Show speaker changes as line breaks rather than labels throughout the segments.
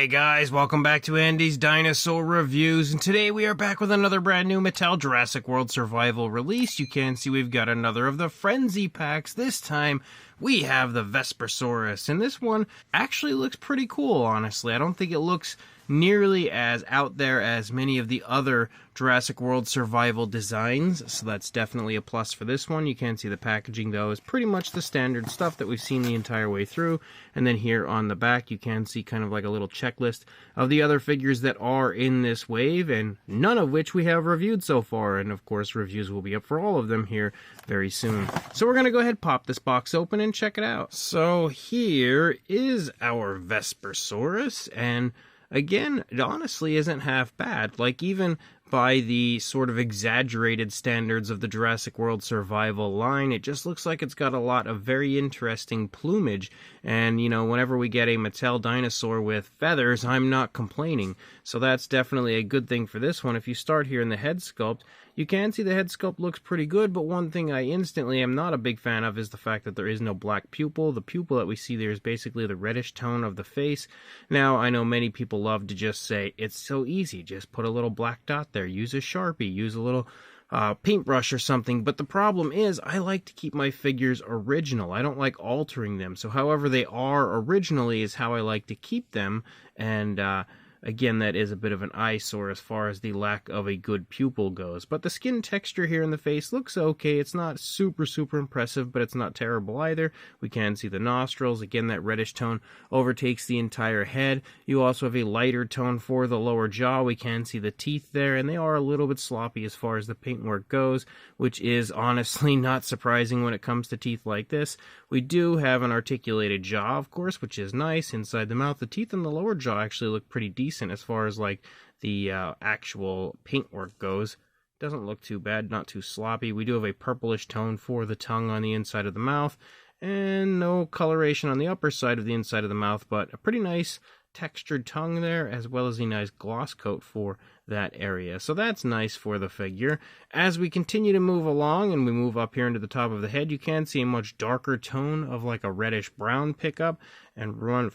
Hey guys, welcome back to Andy's Dinosaur Reviews, and today we are back with another brand new Mattel Jurassic World Survival release. You can see we've got another of the Frenzy Packs. This time we have the Vespersaurus, and this one actually looks pretty cool, honestly. I don't think it looks nearly as out there as many of the other Jurassic World Survival designs, so that's definitely a plus for this one. You can see the packaging, though, is pretty much the standard stuff that we've seen the entire way through, and then here on the back you can see kind of like a little checklist of the other figures that are in this wave, and none of which we have reviewed so far, and of course reviews will be up for all of them here very soon. So we're going to go ahead and pop this box open and check it out. So here is our Vespersaurus, and again, it honestly isn't half bad. Like, even by the sort of exaggerated standards of the Jurassic World Survival line, it just looks like it's got a lot of very interesting plumage. And, you know, whenever we get a Mattel dinosaur with feathers, I'm not complaining. So that's definitely a good thing for this one. If you start here in the head sculpt, you can see the head sculpt looks pretty good, but one thing I instantly am not a big fan of is the fact that there is no black pupil. The pupil that we see there is basically the reddish tone of the face. Now, I know many people love to just say, it's so easy, just put a little black dot there, use a Sharpie, use a little paintbrush or something, but the problem is I like to keep my figures original. I don't like altering them, so however they are originally is how I like to keep them, and again, that is a bit of an eyesore as far as the lack of a good pupil goes. But the skin texture here in the face looks okay. It's not super impressive, but it's not terrible either. We can see the nostrils. Again, that reddish tone overtakes the entire head. You also have a lighter tone for the lower jaw. We can see the teeth there, and they are a little bit sloppy as far as the paintwork goes, which is honestly not surprising when it comes to teeth like this. We do have an articulated jaw, of course, which is nice. Inside the mouth, the teeth in the lower jaw actually look pretty decent as far as like the actual paintwork goes. Doesn't look too bad, not too sloppy. We do have a purplish tone for the tongue on the inside of the mouth, and no coloration on the upper side of the inside of the mouth, but a pretty nice textured tongue there, as well as a nice gloss coat for that area. So that's nice for the figure. As we continue to move along and we move up here into the top of the head, you can see a much darker tone of like a reddish brown pickup, and run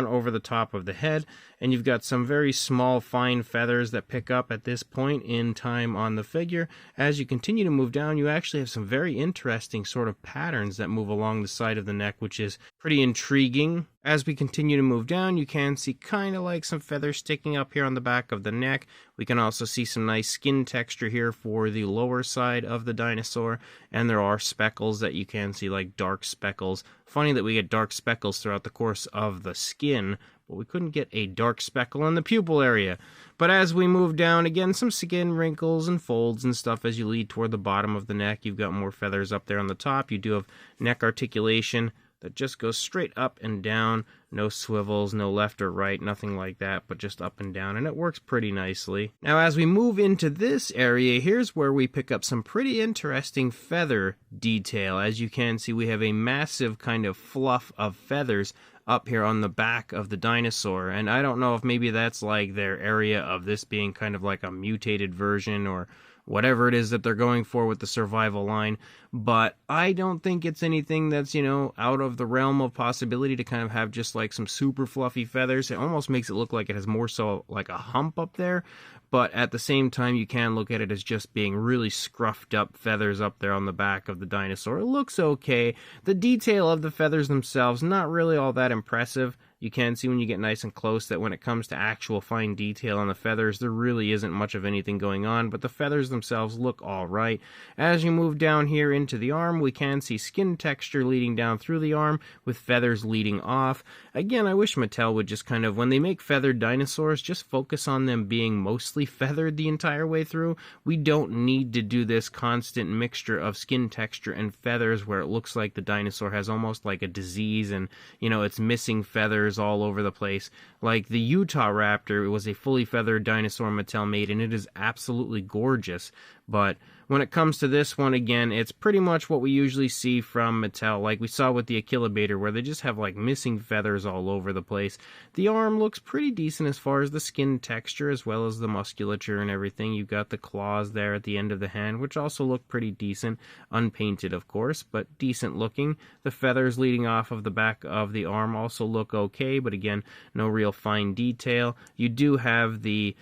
over the top of the head, and you've got some very small fine feathers that pick up at this point in time on the figure. As you continue to move down, you actually have some very interesting sort of patterns that move along the side of the neck, which is pretty intriguing. As we continue to move down, you can see kind of like some feathers sticking up here on the back of the neck. We can also see some nice skin texture here for the lower side of the dinosaur, and there are speckles that you can see, like dark speckles. Funny that we get dark speckles throughout the course of the skin, but we couldn't get a dark speckle in the pupil area. But as we move down, again, some skin wrinkles and folds and stuff as you lead toward the bottom of the neck. You've got more feathers up there on the top. You do have neck articulation that just goes straight up and down. No swivels, no left or right, nothing like that, but just up and down, and it works pretty nicely. Now, as we move into this area, here's where we pick up some pretty interesting feather detail. As you can see, we have a massive kind of fluff of feathers up here on the back of the dinosaur, and I don't know if maybe that's like their area of this being kind of like a mutated version or whatever it is that they're going for with the survival line, but I don't think it's anything that's, you know, out of the realm of possibility to kind of have just like some super fluffy feathers. It almost makes it look like it has more so like a hump up there, but at the same time you can look at it as just being really scruffed up feathers up there on the back of the dinosaur. It looks okay. The detail of the feathers themselves, not really all that impressive. You can see when you get nice and close that when it comes to actual fine detail on the feathers, there really isn't much of anything going on, but the feathers themselves look alright. As you move down here into the arm, we can see skin texture leading down through the arm with feathers leading off. Again, I wish Mattel would just kind of, when they make feathered dinosaurs, just focus on them being mostly feathered the entire way through. We don't need to do this constant mixture of skin texture and feathers where it looks like the dinosaur has almost like a disease and, you know, it's missing feathers all over the place. Like the Utah Raptor, it was a fully feathered dinosaur Mattel made, and it is absolutely gorgeous. But when it comes to this one, again, it's pretty much what we usually see from Mattel, like we saw with the Achillibator, where they just have like missing feathers all over the place. The arm looks pretty decent as far as the skin texture, as well as the musculature and everything. You've got the claws there at the end of the hand, which also look pretty decent. Unpainted, of course, but decent looking. The feathers leading off of the back of the arm also look okay, but again, no real fine detail. You do have the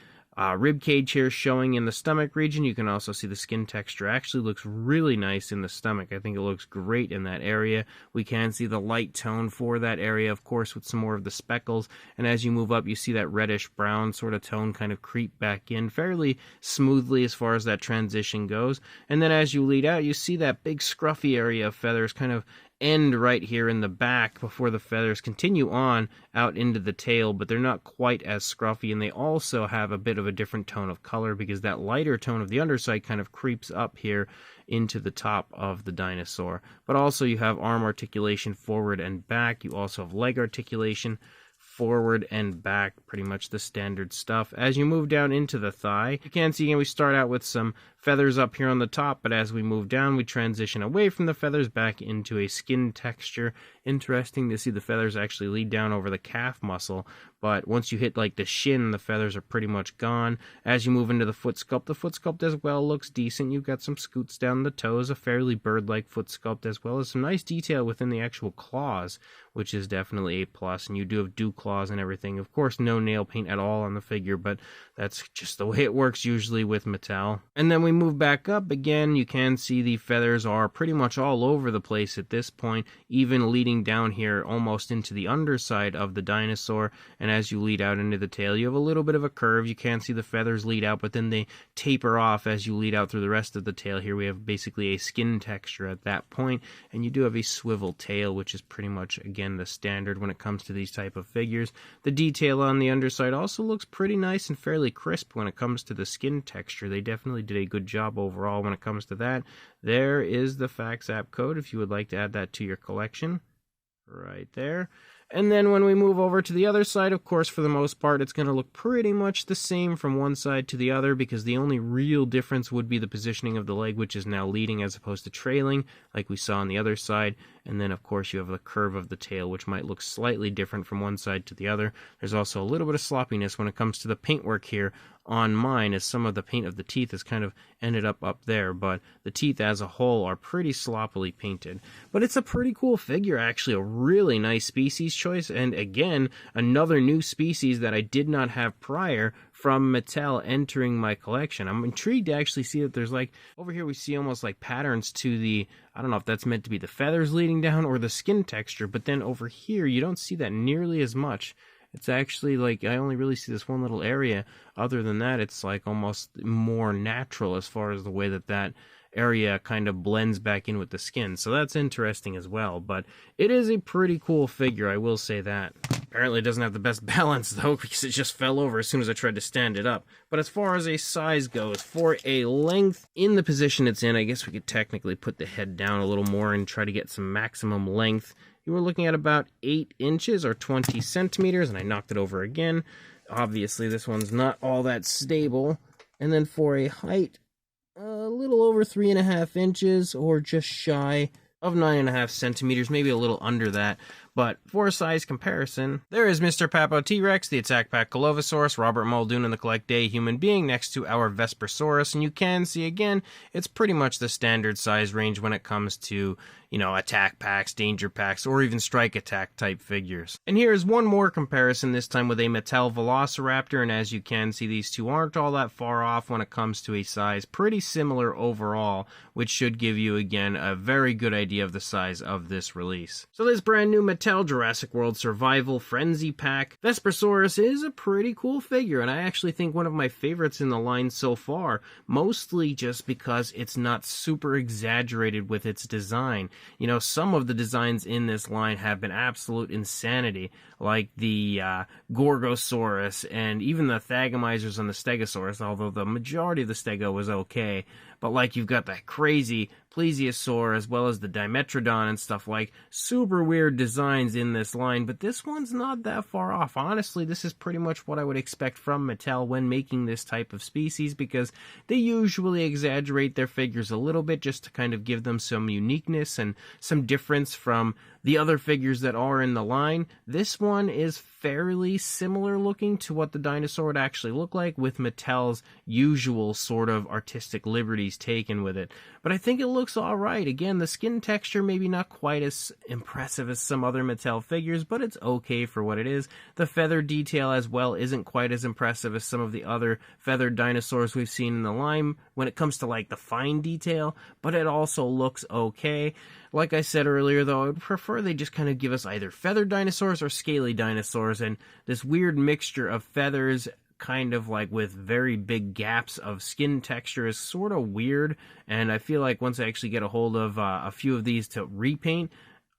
rib cage here showing in the stomach region. You can also see the skin texture actually looks really nice in the stomach. I think it looks great in that area. We can see the light tone for that area, of course, with some more of the speckles. And as you move up, you see that reddish brown sort of tone kind of creep back in fairly smoothly as far as that transition goes. And then as you lead out, you see that big scruffy area of feathers kind of end right here in the back before the feathers continue on out into the tail, but they're not quite as scruffy, and they also have a bit of a different tone of color because that lighter tone of the underside kind of creeps up here into the top of the dinosaur. But also you have arm articulation forward and back. You also have leg articulation forward and back, pretty much the standard stuff. As you move down into the thigh, you can see again we start out with some feathers up here on the top, but as we move down, we transition away from the feathers back into a skin texture. Interesting to see the feathers actually lead down over the calf muscle, but once you hit like the shin, the feathers are pretty much gone. As you move into the foot sculpt as well looks decent. You've got some scoots down the toes, a fairly bird-like foot sculpt, as well as some nice detail within the actual claws, which is definitely a plus, and you do have dew claws and everything. Of course, no nail paint at all on the figure, but that's just the way it works usually with Mattel. And then we move back up again. You can see the feathers are pretty much all over the place at this point, even leading down here almost into the underside of the dinosaur. And as you lead out into the tail, you have a little bit of a curve. You can see the feathers lead out, but then they taper off as you lead out through the rest of the tail. Here we have basically a skin texture at that point, and you do have a swivel tail, which is pretty much, again, the standard when it comes to these type of figures. The detail on the underside also looks pretty nice and fairly crisp when it comes to the skin texture. They definitely did a good job overall when it comes to that. There is the fax app code if you would like to add that to your collection. Right there. And then when we move over to the other side, of course, for the most part, it's going to look pretty much the same from one side to the other, because the only real difference would be the positioning of the leg, which is now leading as opposed to trailing, like we saw on the other side. And then, of course, you have the curve of the tail, which might look slightly different from one side to the other. There's also a little bit of sloppiness when it comes to the paintwork here on mine, as some of the paint of the teeth has kind of ended up there, but the teeth as a whole are pretty sloppily painted. But it's a pretty cool figure, actually, a really nice species choice, and again, another new species that I did not have prior from Mattel entering my collection. I'm intrigued to actually see that there's like, over here we see almost like patterns to the, I don't know if that's meant to be the feathers leading down or the skin texture, but then over here you don't see that nearly as much. It's actually like, I only really see this one little area. Other than that, it's like almost more natural as far as the way that that area kind of blends back in with the skin. So that's interesting as well. But it is a pretty cool figure, I will say that. Apparently it doesn't have the best balance though, because it just fell over as soon as I tried to stand it up. But as far as a size goes, for a length in the position it's in, I guess we could technically put the head down a little more and try to get some maximum length. You were looking at about 8 inches or 20 centimeters, and I knocked it over again. Obviously, this one's not all that stable. And then for a height, a little over 3.5 inches, or just shy of 9.5 centimeters, maybe a little under that. But for a size comparison, there is Mr. Papo T-Rex, the Attack Pack Dilophosaurus, Robert Muldoon, and the Collect Day Human Being next to our Vespersaurus. And you can see, again, it's pretty much the standard size range when it comes to, you know, attack packs, danger packs, or even strike attack type figures. And here is one more comparison, this time with a Mattel Velociraptor. And as you can see, these two aren't all that far off when it comes to a size. Pretty similar overall, which should give you, again, a very good idea of the size of this release. So this brand new Mattel Jurassic World Survival Frenzy Pack Vespersaurus is a pretty cool figure, and I actually think one of my favorites in the line so far, mostly just because it's not super exaggerated with its design. You know, some of the designs in this line have been absolute insanity, like the Gorgosaurus and even the Thagomizers and the Stegosaurus, although the majority of the Stego was okay. But like, you've got that crazy plesiosaur as well as the Dimetrodon and stuff, like super weird designs in this line, but this one's not that far off. Honestly, this is pretty much what I would expect from Mattel when making this type of species, because they usually exaggerate their figures a little bit just to kind of give them some uniqueness and some difference from the other figures that are in the line. This one is fairly similar looking to what the dinosaur would actually look like, with Mattel's usual sort of artistic liberties taken with it. But I think it looks alright. Again, the skin texture maybe not quite as impressive as some other Mattel figures, but it's okay for what it is. The feather detail as well isn't quite as impressive as some of the other feathered dinosaurs we've seen in the line when it comes to like the fine detail, but it also looks okay. Like I said earlier, though, I would prefer they just kind of give us either feathered dinosaurs or scaly dinosaurs, and this weird mixture of feathers kind of like with very big gaps of skin texture is sort of weird, and I feel like once I actually get a hold of a few of these to repaint,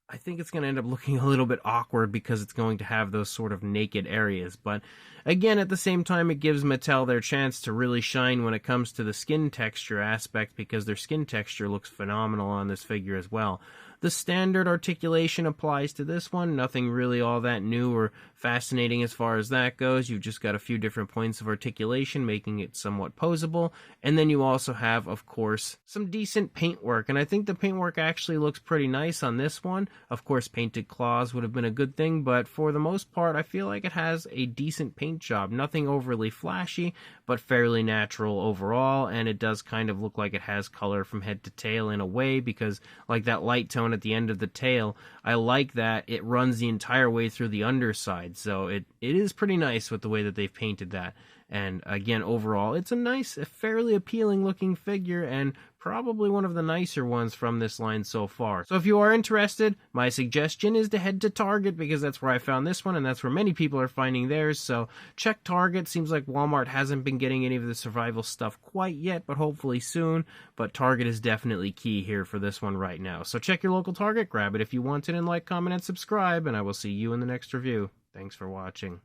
I think it's going to end up looking a little bit awkward because it's going to have those sort of naked areas. But again, at the same time, it gives Mattel their chance to really shine when it comes to the skin texture aspect, because their skin texture looks phenomenal on this figure as well. The standard articulation applies to this one. Nothing really all that new or fascinating as far as that goes. You've just got a few different points of articulation, making it somewhat posable. And then you also have, of course, some decent paintwork. And I think the paintwork actually looks pretty nice on this one. Of course, painted claws would have been a good thing, but for the most part, I feel like it has a decent paint job. Nothing overly flashy, but fairly natural overall. And it does kind of look like it has color from head to tail in a way, because like that light tone at the end of the tail, I like that it runs the entire way through the underside, so it is pretty nice with the way that they've painted that. And again, overall, it's a fairly appealing looking figure, and probably one of the nicer ones from this line so far. So if you are interested, my suggestion is to head to Target, because that's where I found this one, and that's where many people are finding theirs. So check Target. Seems like Walmart hasn't been getting any of the survival stuff quite yet, but hopefully soon. But Target is definitely key here for this one right now. So check your local Target, grab it if you want it, and like, comment, and subscribe, and I will see you in the next review. Thanks for watching.